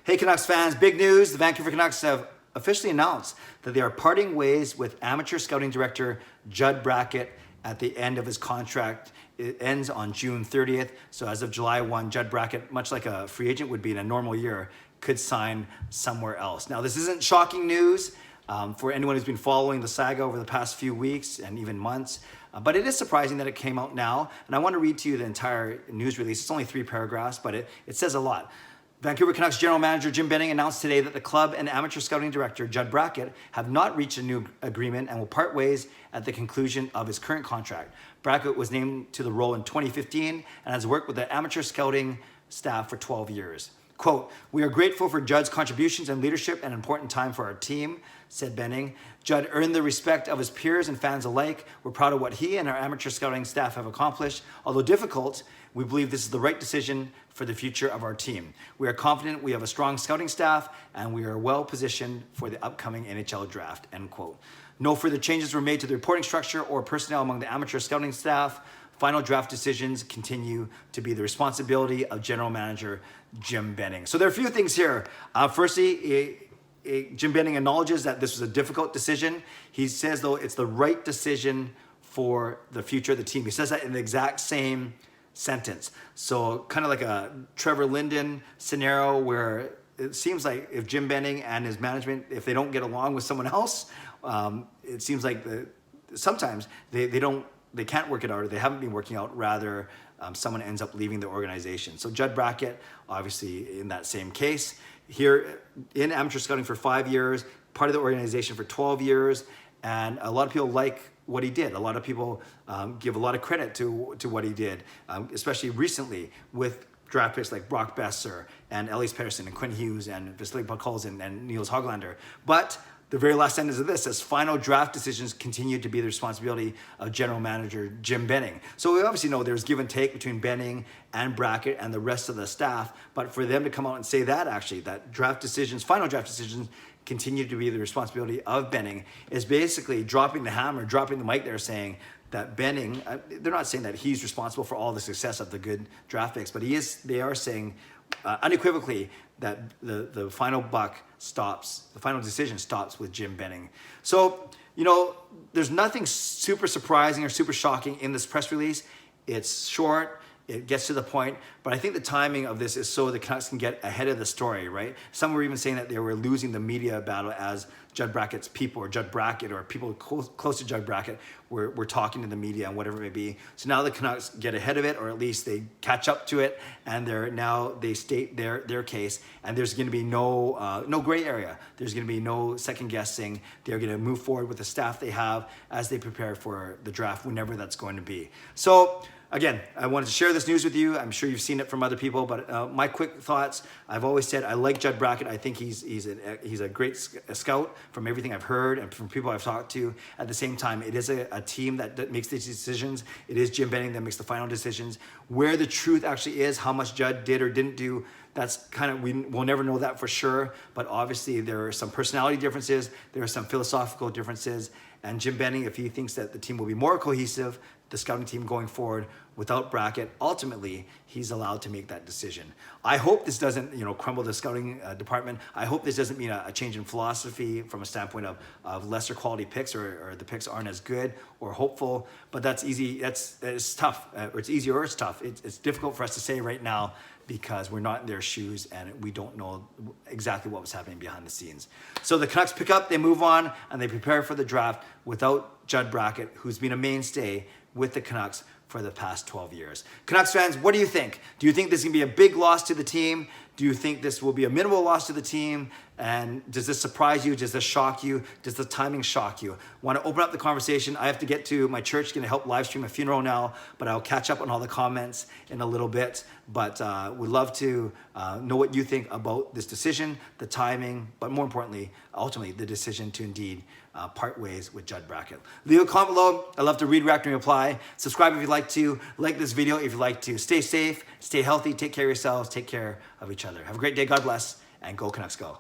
Hey Canucks fans, big news. The Vancouver Canucks have officially announced that they are parting ways with amateur scouting director Judd Brackett at the end of his contract. It ends on June 30th. So as of July 1, Judd Brackett, much like a free agent would be in a normal year, could sign somewhere else. Now, this isn't shocking news for anyone who's been following the saga over the past few weeks and even months. But it is surprising that it came out now. And I want to read to you the entire news release. It's only 3 paragraphs, but it says a lot. Vancouver Canucks general manager Jim Bennings announced today that the club and amateur scouting director Judd Brackett have not reached a new agreement and will part ways at the conclusion of his current contract. Brackett was named to the role in 2015 and has worked with the amateur scouting staff for 12 years. Quote, "We are grateful for Judd's contributions and leadership and important time for our team," said Bennings. "Judd earned the respect of his peers and fans alike. We're proud of what he and our amateur scouting staff have accomplished. Although difficult, we believe this is the right decision for the future of our team. We are confident we have a strong scouting staff and we are well positioned for the upcoming NHL draft," end quote. No further changes were made to the reporting structure or personnel among the amateur scouting staff. Final draft decisions continue to be the responsibility of general manager Jim Bennings. So there are a few things here. Firstly, Jim Bennings acknowledges that this was a difficult decision. He says, though, it's the right decision for the future of the team. He says that in the exact same sentence. So kind of like a Trevor Linden scenario where it seems like if Jim Bennings and his management, if they don't get along with someone else, it seems like sometimes they can't work it out, or they haven't been working out. Rather, someone ends up leaving the organization. So Judd Brackett, obviously in that same case, here in amateur scouting for 5 years, part of the organization for 12 years, and a lot of people like what he did. A lot of people give a lot of credit to what he did, especially recently with draft picks like Brock Besser and Elias Pettersson and Quinn Hughes and Vasily Podkolzin and Niels Hoglander. But the very last sentence of this says, final draft decisions continue to be the responsibility of general manager Jim Bennings. So we obviously know there's give and take between Bennings and Brackett and the rest of the staff, but for them to come out and say that actually, that draft decisions, final draft decisions continue to be the responsibility of Bennings, is basically dropping the hammer, dropping the mic there, saying that Bennings, they're not saying that he's responsible for all the success of the good draft picks, but they are saying unequivocally that the final buck stops, the final decision stops with Jim Bennings. So, you know, there's nothing super surprising or super shocking in this press release. It's short, it gets to the point, but I think the timing of this is so the Canucks can get ahead of the story, right? Some were even saying that they were losing the media battle as Judd Brackett's people, or Judd Brackett, or people close to Judd Brackett were talking to the media and whatever it may be. So now the Canucks get ahead of it, or at least they catch up to it, and they state their case, and there's going to be no gray area. There's going to be no second guessing. They're going to move forward with the staff they have as they prepare for the draft, whenever that's going to be. So again, I wanted to share this news with you. I'm sure you've seen it from other people, but my quick thoughts, I've always said I like Judd Brackett. I think he's a great scout from everything I've heard and from people I've talked to. At the same time, it is a team that makes these decisions. It is Jim Bennings that makes the final decisions. Where the truth actually is, how much Judd did or didn't do, that's kind of, we'll never know that for sure, but obviously there are some personality differences, there are some philosophical differences, and Jim Bennings, if he thinks that the team will be more cohesive, the scouting team going forward without Brackett, ultimately he's allowed to make that decision. I hope this doesn't, crumble the scouting department. I hope this doesn't mean a change in philosophy from a standpoint of lesser quality picks, or the picks aren't as good or hopeful. But that's easy. It's tough. Or it's easy or it's tough. It's difficult for us to say right now because we're not in their shoes and we don't know exactly what was happening behind the scenes. So the Canucks pick up, they move on, and they prepare for the draft without Judd Brackett, who's been a mainstay with the Canucks for the past 12 years. Canucks fans, what do you think? Do you think this is going to be a big loss to the team? Do you think this will be a minimal loss to the team? And does this surprise you? Does this shock you? Does the timing shock you? Want to open up the conversation? I have to get to my church, going to help live stream a funeral now, but I'll catch up on all the comments in a little bit. But would love to know what you think about this decision, the timing, but more importantly, ultimately, the decision to indeed part ways with Judd Brackett. Leave a comment below. I love to read, react, and reply. Subscribe if you'd like to. Like this video if you'd like to. Stay safe, stay healthy, take care of yourselves, take care of each other. Have a great day. God bless, and go Canucks go.